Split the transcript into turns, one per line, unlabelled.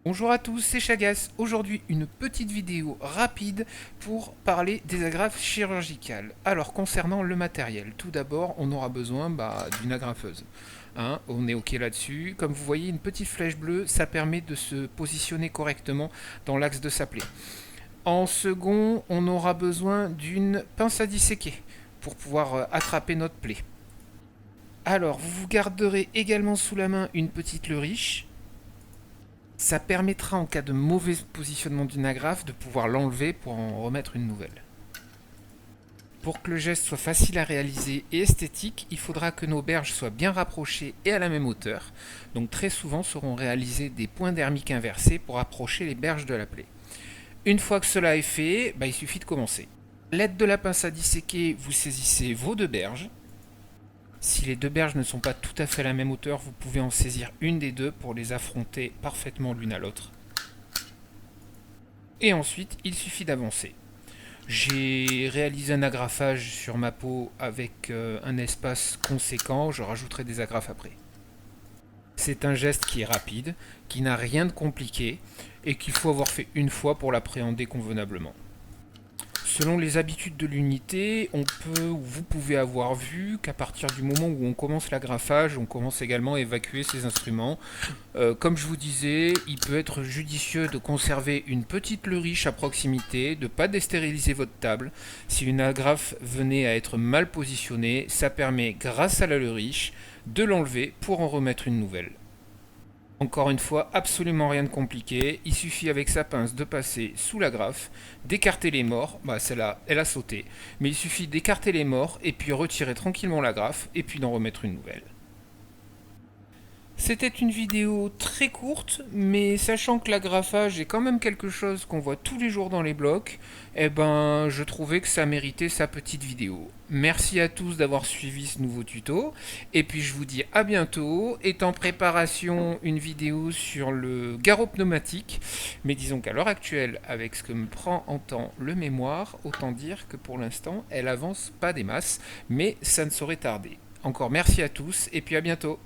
Bonjour à tous, c'est Chagas. Aujourd'hui, une petite vidéo rapide pour parler des agrafes chirurgicales. Alors, concernant le matériel, tout d'abord, on aura besoin d'une agrafeuse. On est OK là-dessus. Comme vous voyez, une petite flèche bleue, ça permet de se positionner correctement dans l'axe de sa plaie. En second, on aura besoin d'une pince à disséquer pour pouvoir attraper notre plaie. Alors, vous garderez également sous la main une petite leriche. Ça permettra en cas de mauvais positionnement d'une agrafe de pouvoir l'enlever pour en remettre une nouvelle. Pour que le geste soit facile à réaliser et esthétique, il faudra que nos berges soient bien rapprochées et à la même hauteur. Donc très souvent seront réalisés des points dermiques inversés pour approcher les berges de la plaie. Une fois que cela est fait, il suffit de commencer. À l'aide de la pince à disséquer, vous saisissez vos deux berges. Si les deux berges ne sont pas tout à fait à la même hauteur, vous pouvez en saisir une des deux pour les affronter parfaitement l'une à l'autre. Et ensuite, il suffit d'avancer. J'ai réalisé un agrafage sur ma peau avec un espace conséquent, je rajouterai des agrafes après. C'est un geste qui est rapide, qui n'a rien de compliqué et qu'il faut avoir fait une fois pour l'appréhender convenablement. Selon les habitudes de l'unité, on peut ou vous pouvez avoir vu qu'à partir du moment où on commence l'agrafage, on commence également à évacuer ses instruments. Comme je vous disais, il peut être judicieux de conserver une petite leriche à proximité, de ne pas déstériliser votre table. Si une agrafe venait à être mal positionnée, ça permet, grâce à la leriche, de l'enlever pour en remettre une nouvelle. Encore une fois, absolument rien de compliqué. Il suffit avec sa pince de passer sous l'agrafe, d'écarter les morts. Celle-là, elle a sauté. Mais il suffit d'écarter les morts et puis retirer tranquillement l'agrafe et puis d'en remettre une nouvelle. C'était une vidéo très courte, mais sachant que l'agrafage est quand même quelque chose qu'on voit tous les jours dans les blocs, je trouvais que ça méritait sa petite vidéo. Merci à tous d'avoir suivi ce nouveau tuto, et puis je vous dis à bientôt. Est en préparation une vidéo sur le garrot pneumatique, mais disons qu'à l'heure actuelle, avec ce que me prend en temps le mémoire, autant dire que pour l'instant, elle avance pas des masses, mais ça ne saurait tarder. Encore merci à tous, et puis à bientôt.